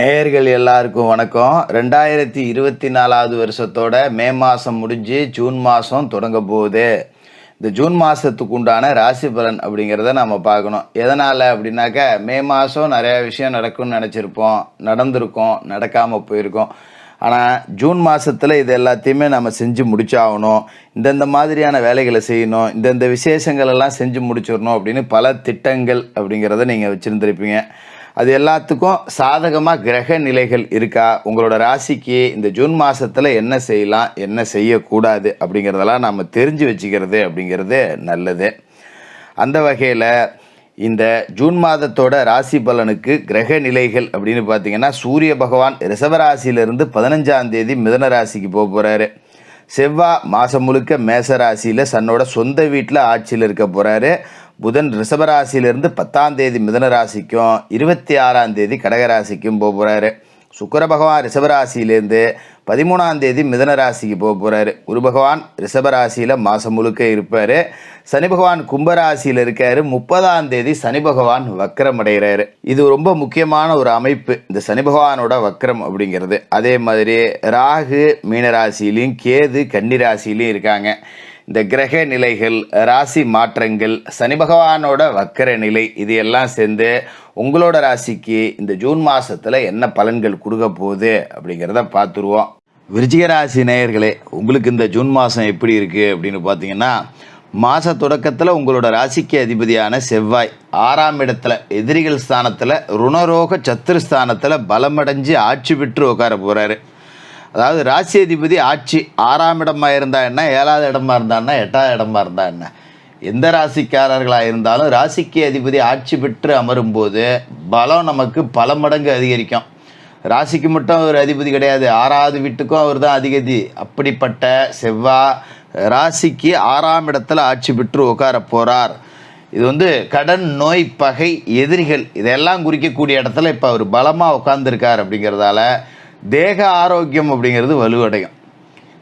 நேயர்கள் எல்லாருக்கும் வணக்கம். 2024வது வருஷத்தோட மே மாதம் முடிஞ்சு ஜூன் மாதம் தொடங்க போகுது. இந்த ஜூன் மாதத்துக்கு உண்டான ராசி பலன் அப்படிங்கிறத நம்ம பார்க்கணும். எதனால் அப்படின்னாக்கா, மே மாதம் நிறையா விஷயம் நடக்கும்னு நினச்சிருப்போம், நடந்திருக்கோம், நடக்காமல் போயிருக்கோம். ஆனால் ஜூன் மாதத்தில் இது எல்லாத்தையுமே நம்ம செஞ்சு முடிச்சாகணும், இந்தந்த மாதிரியான வேலைகளை செய்யணும், இந்தந்த விசேஷங்கள் எல்லாம் செஞ்சு முடிச்சிடணும் அப்படின்னு பல திட்டங்கள் அப்படிங்கிறத நீங்கள் வச்சுருந்துருப்பீங்க. அது எல்லாத்துக்கும் சாதகமாக கிரக நிலைகள் இருக்கா, உங்களோட ராசிக்கு இந்த ஜூன் மாதத்தில் என்ன செய்யலாம், என்ன செய்யக்கூடாது அப்படிங்கிறதெல்லாம் நம்ம தெரிஞ்சு வச்சுக்கிறது அப்படிங்கிறது நல்லது. அந்த வகையில் இந்த ஜூன் மாதத்தோட ராசி பலனுக்கு கிரக நிலைகள் அப்படின்னு பார்த்தீங்கன்னா, சூரிய பகவான் ரிஷபராசியிலிருந்து 15ஆம் தேதி மிதன ராசிக்கு போக போகிறாரு. செவ்வாய் மாதம் முழுக்க மேச ராசியில் தன்னோட சொந்த வீட்டில் ஆட்சியில் இருக்க போகிறாரு. புதன் ரிஷபராசியிலிருந்து 10ஆம் தேதி மிதன ராசிக்கும் 26ஆம் தேதி கடகராசிக்கும் போக போகிறாரு. சுக்கிர பகவான் ரிஷபராசியிலேருந்து 13ஆம் தேதி மிதன ராசிக்கு போக போகிறாரு. குரு பகவான் ரிஷபராசியில் மாதம் முழுக்க இருப்பார். சனி பகவான் கும்பராசியில் இருக்கார். 30ஆம் தேதி சனி பகவான் வக்கரம் அடைகிறாரு. இது ரொம்ப முக்கியமான ஒரு அமைப்பு, இந்த சனி பகவானோட வக்கரம் அப்படிங்கிறது. அதே மாதிரி ராகு மீனராசிலையும் கேது கன்னிராசிலையும் இருக்காங்க. இந்த கிரக நிலைகள், ராசி மாற்றங்கள், சனி பகவானோட வக்கர நிலை, இது எல்லாம் சேர்ந்து உங்களோட ராசிக்கு இந்த ஜூன் மாதத்தில் என்ன பலன்கள் கொடுக்க போகுது அப்படிங்கிறத பார்த்துருவோம். விருச்சிக ராசி நேயர்களே, உங்களுக்கு இந்த ஜூன் மாதம் எப்படி இருக்குது அப்படின்னு பார்த்தீங்கன்னா, மாத தொடக்கத்தில் உங்களோட ராசிக்கு அதிபதியான செவ்வாய் 6ஆம் இடத்துல எதிரிகள் ஸ்தானத்தில் ருணரோக சத்துருஸ்தானத்தில் பலமடைஞ்சு ஆட்சி பெற்று உட்கார போகிறாரு. அதாவது ராசி அதிபதி ஆட்சி 6ஆம் இடமாக இருந்தால் என்ன, 7வது இடமா இருந்தான்னா, 8வது இடமா இருந்தால் என்ன, எந்த ராசிக்காரர்களாக இருந்தாலும் ராசிக்கு அதிபதி ஆட்சி பெற்று அமரும்போது பலம் நமக்கு பல மடங்கு அதிகரிக்கும். ராசிக்கு மட்டும் ஒரு அதிபதி கிடையாது, 6வது வீட்டுக்கும் அவர் தான் அதிபதி. அப்படிப்பட்ட செவ்வாய் ராசிக்கு 6ஆம் இடத்துல ஆட்சி பெற்று உட்கார போகிறார். இது கடன், நோய், பகை, எதிரிகள் இதெல்லாம் குறிக்கக்கூடிய இடத்துல இப்போ அவர் பலமாக உட்கார்ந்துருக்கார். அப்படிங்கிறதால தேக ஆரோக்கியம் அப்படிங்கிறது வலுவடையும்.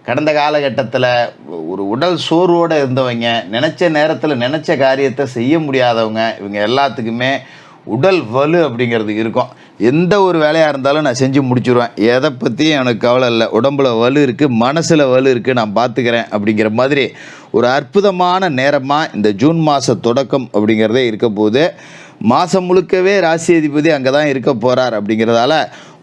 கடந்த காலகட்டத்தில் ஒரு உடல் சோர்வோடு இருந்தவங்க, நினச்ச நேரத்தில் நினச்ச காரியத்தை செய்ய முடியாதவங்க, இவங்க எல்லாத்துக்குமே உடல் வலு அப்படிங்கிறது இருக்கும். எந்த ஒரு வேலையாக இருந்தாலும் நான் செஞ்சு முடிச்சுடுவேன், எதை பற்றியும் எனக்கு கவலை இல்லை, உடம்புல வலு இருக்குது, மனசில் வலு இருக்குது, நான் பார்த்துக்கிறேன் அப்படிங்கிற மாதிரி ஒரு அற்புதமான நேரமாக இந்த ஜூன் மாத தொடக்கம் அப்படிங்கிறதே இருக்க போது. மாதம் முழுக்கவே ராசி அதிபதி அங்கே தான் இருக்க போகிறார். அப்படிங்கிறதால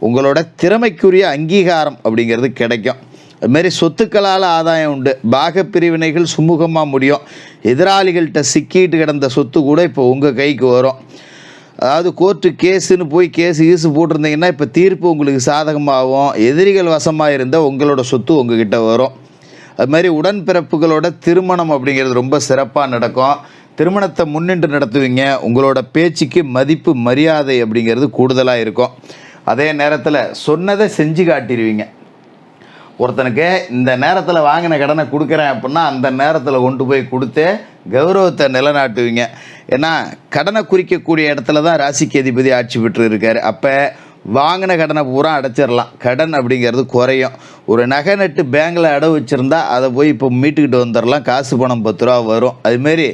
உங்களோட திறமைக்குரிய அங்கீகாரம் அப்படிங்கிறது கிடைக்கும். அதுமாரி சொத்துக்களால் ஆதாயம் உண்டு. பாக பிரிவினைகள் சுமூகமாக முடியும். எதிராளிகள்கிட்ட சிக்கிட்டு கிடந்த சொத்து கூட இப்போ உங்கள் கைக்கு வரும். அதாவது கோர்ட்டு கேஸுன்னு போய் கேஸு போட்டிருந்தீங்கன்னா இப்போ தீர்ப்பு உங்களுக்கு சாதகமாகும். எதிரிகள் வசமாக இருந்தால் உங்களோட சொத்து உங்ககிட்ட வரும். அது மாதிரி உடன்பிறப்புகளோட திருமணம் அப்படிங்கிறது ரொம்ப சிறப்பாக நடக்கும். திருமணத்தை முன்னின்று நடத்துவீங்க. உங்களோட பேச்சுக்கு மதிப்பு மரியாதை அப்படிங்கிறது கூடுதலாக இருக்கும். அதே நேரத்தில் சொன்னதை செஞ்சு காட்டிடுவீங்க. ஒருத்தனுக்கு இந்த நேரத்தில் வாங்கின கடனை கொடுக்குறேன் அப்படின்னா அந்த நேரத்தில் கொண்டு போய் கொடுத்து கௌரவத்தை நிலைநாட்டுவீங்க. ஏன்னா கடனை குறிக்கக்கூடிய இடத்துல தான் ராசிக்கு அதிபதி ஆட்சி பெற்று இருக்கார். அப்போ வாங்கின கடனை பூரா அடைச்சிடலாம், கடன் அப்படிங்கிறது குறையும். ஒரு நகை நட்டு பேங்கில் அடவு வச்சுருந்தா அதை போய் இப்போ மீட்டுக்கிட்டு வந்துடலாம், காசு பணம் 10 ரூபா வரும். அதுமாரி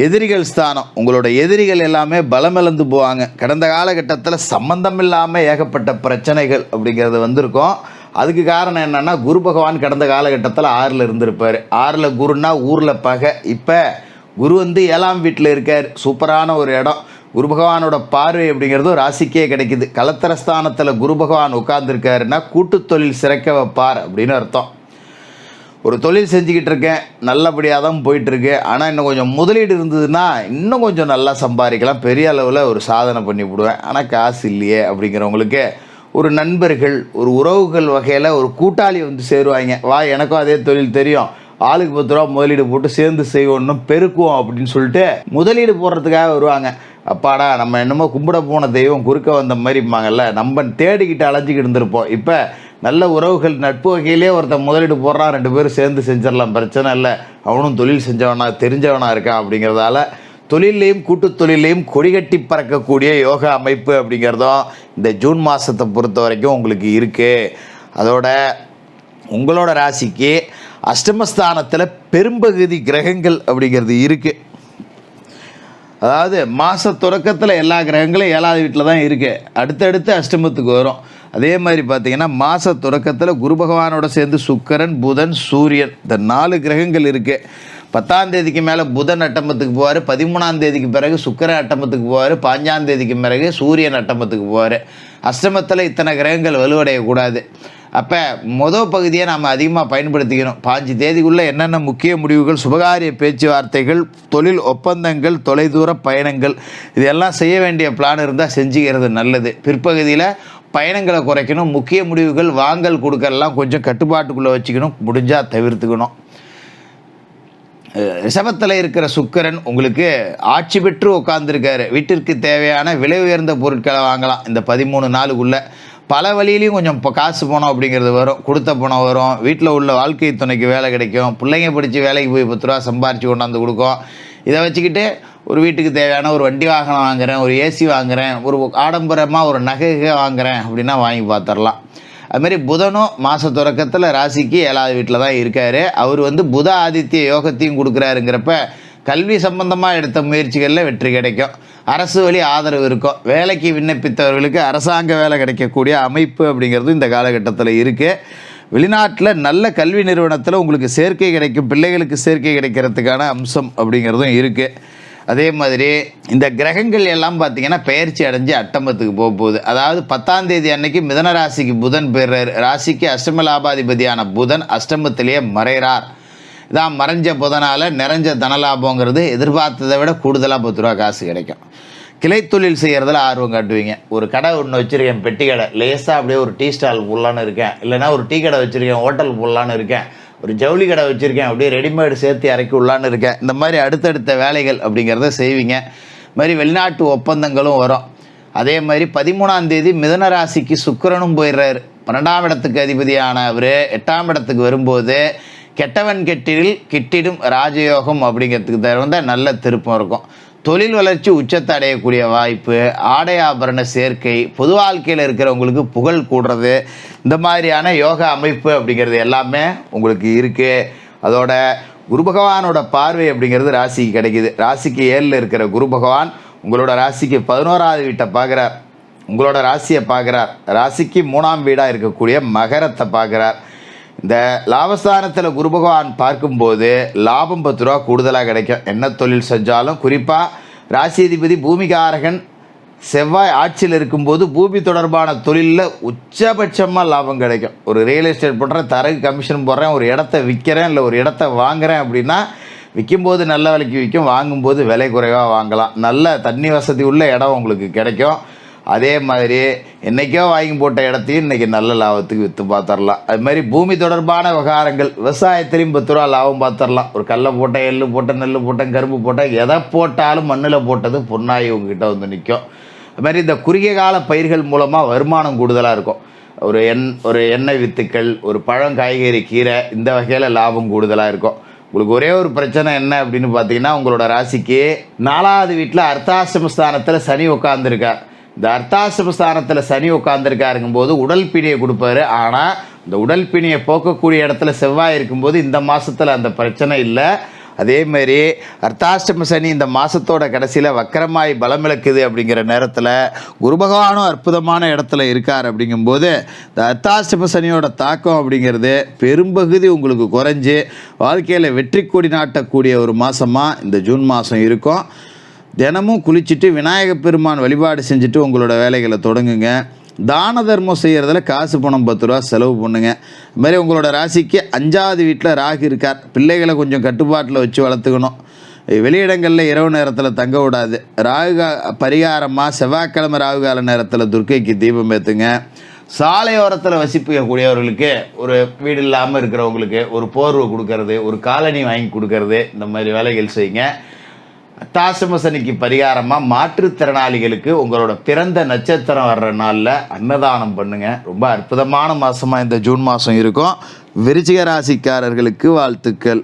எதிரிகள் ஸ்தானம், உங்களோட எதிரிகள் எல்லாமே பலமிழந்து போவாங்க. கடந்த காலகட்டத்தில் சம்பந்தம் இல்லாமல் ஏகப்பட்ட பிரச்சனைகள் அப்படிங்கிறது வந்திருக்கும். அதுக்கு காரணம் என்னென்னா, குரு பகவான் கடந்த காலகட்டத்தில் 6ல் இருந்திருப்பார். 6ல் குருன்னா ஊரில் பகை. இப்போ குரு 7ஆம் வீட்டில் இருக்கார். சூப்பரான ஒரு இடம். குரு பகவானோட பார்வை அப்படிங்கிறதும் ராசிக்கே கிடைக்குது. கலத்திரஸ்தானத்தில் குரு பகவான் உட்கார்ந்துருக்காருன்னா கூட்டு தொழில் சிறக்க வைப்பார் அப்படின்னு அர்த்தம். ஒரு தொழில் செஞ்சுக்கிட்டு இருக்கேன், நல்லபடியாக தான் போயிட்டுருக்கு, ஆனால் இன்னும் கொஞ்சம் முதலீடு இருந்ததுன்னா இன்னும் கொஞ்சம் நல்லா சம்பாதிக்கலாம், பெரிய அளவில் ஒரு சாதனை பண்ணி விடுவேன், ஆனால் காசு இல்லையே அப்படிங்கிறவங்களுக்கு ஒரு நண்பர்கள், ஒரு உறவுகள் வகையில் ஒரு கூட்டாளி சேருவாங்க. வா, எனக்கும் அதே தொழில் தெரியும், ஆளுக்கு 10 ரூபா முதலீடு போட்டு சேர்ந்து செய்வோம், பெருக்குவோம் அப்படின்னு சொல்லிட்டு முதலீடு போடுறதுக்காக வருவாங்க. அப்பாடா, நம்ம என்னமோ கும்பிட போன தெய்வம் குறுக்க வந்த மாதிரிப்பாங்கல்ல, நம்ம தேடிக்கிட்டு அலைஞ்சிக்கிட்டு இருந்திருப்போம். இப்போ நல்ல உறவுகள், நட்பு வகையிலே ஒருத்தன் முதலீடு போடுறான், 2 பேரும் சேர்ந்து செஞ்சிடலாம், பிரச்சனை இல்லை, அவனும் தொழில் செஞ்சவனா தெரிஞ்சவனாக இருக்கான். அப்படிங்கிறதால தொழிலையும் கூட்டு தொழிலையும் கொடிகட்டி பறக்கக்கூடிய யோகா அமைப்பு அப்படிங்கிறதும் இந்த ஜூன் மாதத்தை பொறுத்த வரைக்கும் உங்களுக்கு இருக்குது. அதோட உங்களோட ராசிக்கு அஷ்டமஸ்தானத்தில் பெரும்பகுதி கிரகங்கள் அப்படிங்கிறது இருக்குது. அதாவது மாத தொடக்கத்தில் எல்லா கிரகங்களும் 7வது வீட்டில் தான் இருக்குது. அடுத்தடுத்து அஷ்டமத்துக்கு வரும். அதே மாதிரி பார்த்திங்கன்னா மாத தொடக்கத்தில் குரு பகவானோட சேர்ந்து சுக்கிரன், புதன், சூரியன் இந்த 4 கிரகங்கள் இருக்குது. 10ஆம் தேதிக்கு மேலே புதன் அட்டமத்துக்கு போவார். 13ஆம் தேதிக்கு பிறகு சுக்கிரன் அட்டமத்துக்கு போவார். 5ஆம் தேதிக்கு பிறகு சூரியன் அட்டமத்துக்கு போவார். அஷ்டமத்தில் இத்தனை கிரகங்கள் வலுவடையக்கூடாது. அப்போ மொதல் பகுதியை நாம் அதிகமாக பயன்படுத்திக்கணும். 5 தேதிக்குள்ளே என்னென்ன முக்கிய முடிவுகள், சுபகாரிய பேச்சுவார்த்தைகள், தொழில் ஒப்பந்தங்கள், தொலைதூர பயணங்கள் இதெல்லாம் செய்ய வேண்டிய பிளான் இருந்தால் செஞ்சுக்கிறது நல்லது. பிற்பகுதியில் பயணங்களை குறைக்கணும். முக்கிய முடிவுகள் வாங்கல் கொடுக்கறலாம் கொஞ்சம் கட்டுப்பாட்டுக்குள்ளே வச்சுக்கணும். முடிஞ்சால் தவிர்த்துக்கணும். ரிஷபத்தில் இருக்கிற சுக்கிரன் உங்களுக்கு ஆட்சி பெற்று உட்காந்துருக்காரு. வீட்டிற்கு தேவையான விலை உயர்ந்த பொருட்களை வாங்கலாம் இந்த 13 நாளுக்குள்ளே. பல வழியிலையும் கொஞ்சம் இப்போ காசு பணம் அப்படிங்கிறது வரும். கொடுத்த பணம் வரும். வீட்டில் உள்ள வாழ்க்கை துணைக்கு வேலை கிடைக்கும். பிள்ளைங்க படித்து வேலைக்கு போய் 10 ரூபா சம்பாரித்து கொண்டாந்து கொடுக்கும். இதை வச்சுக்கிட்டு ஒரு வீட்டுக்கு தேவையான ஒரு வண்டி வாகனம் வாங்குகிறேன், ஒரு ஏசி வாங்குகிறேன், ஒரு ஆடம்பரமாக ஒரு நகை வாங்குகிறேன் அப்படின்னா வாங்கி பார்த்துடலாம். அதுமாரி புதனும் மாத தொடக்கத்தில் ராசிக்கு 7வது வீட்டில் தான் இருக்கார். அவர் புத ஆதித்ய யோகத்தையும் கொடுக்குறாருங்கிறப்ப கல்வி சம்பந்தமாக எடுத்த முயற்சிகளில் வெற்றி கிடைக்கும். அரசு வழி ஆதரவு இருக்கும். வேலைக்கு விண்ணப்பித்தவர்களுக்கு அரசாங்க வேலை கிடைக்கக்கூடிய அமைப்பு அப்படிங்கிறது இந்த காலகட்டத்தில் இருக்குது. வெளிநாட்டில் நல்ல கல்வி நிறுவனத்தில் உங்களுக்கு சேர்க்கை கிடைக்கும். பிள்ளைகளுக்கு சேர்க்கை கிடைக்கிறதுக்கான அம்சம் அப்படிங்கிறதும் இருக்குது. அதே மாதிரி இந்த கிரகங்கள் எல்லாம் பார்த்திங்கன்னா பெயர்ச்சி அடைஞ்சு அட்டமத்துக்கு போகுது. அதாவது 10ஆம் தேதி அன்னைக்கு மிதன ராசிக்கு புதன் பெறார். ராசிக்கு அஷ்டம லாபாதிபதியான புதன் அஷ்டமத்திலேயே மறைகிறார். இதான் மறைஞ்ச புதனால் நிறைஞ்ச தனலாபங்கிறது எதிர்பார்த்ததை விட கூடுதலாக 10 ரூபா காசு கிடைக்கும். கிளைத்தொழில் செய்கிறதுல ஆர்வம் காட்டுவீங்க. ஒரு கடை ஒன்று வச்சுருக்கேன், பெட்டி கடை, லேசாக அப்படியே ஒரு டீ ஸ்டால் போடலான்னு இருக்கேன், இல்லைனா ஒரு டீ கடை வச்சுருக்கேன், ஹோட்டல் போடலான்னு இருக்கேன், ஒரு ஜவுளி கடை வச்சுருக்கேன், அப்படியே ரெடிமேடு சேர்த்து இறக்கி விடலான்னு இருக்கேன். இந்த மாதிரி அடுத்தடுத்த வேலைகள் அப்படிங்கிறத செய்வீங்க. இது மாதிரி வெளிநாட்டு ஒப்பந்தங்களும் வரும். அதே மாதிரி 13ஆம் தேதி மிதன ராசிக்கு சுக்கிரனும் போயிடுறாரு. 12ஆம் இடத்துக்கு அதிபதியான அவர் 8ஆம் இடத்துக்கு வரும்போது கெட்டவன் கிட்டிடும் ராஜயோகம் அப்படிங்கிறதுக்கு தகுந்த நல்ல திருப்பம் இருக்கும். தொழில் வளர்ச்சி உச்சத்தை அடையக்கூடிய வாய்ப்பு, ஆடை ஆபரண சேர்க்கை, பொது வாழ்க்கையில் இருக்கிறவங்களுக்கு புகழ் கூடுறது, இந்த மாதிரியான யோகா அமைப்பு அப்படிங்கிறது எல்லாமே உங்களுக்கு இருக்குது. அதோட குரு பகவானோட பார்வை அப்படிங்கிறது ராசிக்கு கிடைக்கிது. ராசிக்கு 7ல் இருக்கிற குரு பகவான் உங்களோட ராசிக்கு 11வது வீட்டை பார்க்குறார். உங்களோட ராசியை பார்க்குறார். ராசிக்கு 3ஆம் வீடாக இருக்கக்கூடிய மகரத்தை பார்க்குறார். இந்த லாபஸ்தானத்தில் குரு பகவான் பார்க்கும்போது லாபம் 10 ரூபா கூடுதலாக கிடைக்கும். என்ன தொழில் செஞ்சாலும் குறிப்பாக ராசிதிபதி பூமிகாரகன் செவ்வாய் ஆட்சியில் இருக்கும்போது பூமி தொடர்பான தொழிலில் உச்சபட்சமாக லாபம் கிடைக்கும். ஒரு ரியல் எஸ்டேட் பண்ணுறேன், தரகு கமிஷன் போடுறேன், ஒரு இடத்த விற்கிறேன், இல்லை ஒரு இடத்த வாங்குகிறேன் அப்படின்னா விற்கும்போது நல்ல விலைக்கு விற்கும், வாங்கும்போது விலை குறைவாக வாங்கலாம். நல்ல தண்ணி வசதி உள்ள இடம் உங்களுக்கு கிடைக்கும். அதே மாதிரி என்றைக்கோ வாங்கி போட்ட இடத்தையும் இன்றைக்கி நல்ல லாபத்துக்கு விற்று பார்த்துடலாம். அது மாதிரி பூமி தொடர்பான விவகாரங்கள் விவசாயத்திலையும் 10 ரூபா லாபம் பார்த்துடலாம். ஒரு கடலை போட்டேன், எள்ளு போட்டேன், நெல் போட்டேன், கரும்பு போட்டேன், எதை போட்டாலும் மண்ணில் போட்டது பொன்னாகி உங்ககிட்ட நிற்கும். அது மாதிரி இந்த குறுகிய கால பயிர்கள் மூலமாக வருமானம் கூடுதலாக இருக்கும். ஒரு எண்ணெய் வித்துக்கள், ஒரு பழம், காய்கறி, கீரை, இந்த வகையில் லாபம் கூடுதலாக இருக்கும். உங்களுக்கு ஒரே ஒரு பிரச்சனை என்ன அப்படின்னு பார்த்தீங்கன்னா, உங்களோட ராசிக்கு 4வது வீட்டில் அர்த்தாசிரமஸ்தானத்தில் சனி உட்காந்துருக்கார். இந்த அர்த்தாசிரமஸ்தானத்தில் சனி உட்காந்துருக்காருங்கும் போது உடல் பிணியை கொடுப்பாரு. ஆனால் இந்த உடல் பிணியை போக்கக்கூடிய இடத்துல செவ்வாய் இருக்கும்போது இந்த மாதத்தில் அந்த பிரச்சனை இல்லை. அதேமாரி அர்த்தாஷ்டம சனி இந்த மாதத்தோட கடைசியில் வக்கரமாய் பலமிழக்குது அப்படிங்கிற நேரத்தில் குரு பகவானும் அற்புதமான இடத்துல இருக்கார். அப்படிங்கும்போது இந்த அர்த்தாஷ்டம சனியோட தாக்கம் அப்படிங்கிறது பெரும்பகுதி உங்களுக்கு குறைஞ்சி வாழ்க்கையில் வெற்றி கொடி நாட்டக்கூடிய ஒரு மாதமாக இந்த ஜூன் மாதம் இருக்கும். தினமும் குளிச்சுட்டு விநாயக பெருமான் வழிபாடு செஞ்சுட்டு உங்களோட வேலைகளை தொடங்குங்க. தான தர்மம் செய்கிறதுல காசு பணம் 10 ரூபா செலவு பண்ணுங்க. இதுமாதிரி உங்களோட ராசிக்கு 5வது வீட்டில் ராகு இருக்கார். பிள்ளைகளை கொஞ்சம் கட்டுப்பாட்டில் வச்சு வளர்த்துக்கணும். வெளியிடங்களில் இரவு நேரத்தில் தங்க விடாது. ராகு பரிகாரமாக செவ்வாய்க்கிழமை ராகு கால நேரத்தில் துர்க்கைக்கு தீபம் ஏற்றுங்க. சாலையோரத்தில் வசிக்கக்கூடியவர்களுக்கு, ஒரு வீடு இல்லாமல் இருக்கிறவங்களுக்கு ஒரு போர்வை கொடுக்கறது, ஒரு காலனி வாங்கி கொடுக்கறது, இந்த மாதிரி வேலைகள் செய்யுங்க. அர்த்தாசிரம சனிக்கு பரிகாரமாக மாற்றுத்திறனாளிகளுக்கு உங்களோட பிறந்த நட்சத்திரம் வர்ற நாளில் அன்னதானம் பண்ணுங்கள். ரொம்ப அற்புதமான மாதமாக இந்த ஜூன் மாதம் இருக்கும். விருச்சிக ராசிக்காரர்களுக்கு வாழ்த்துக்கள்.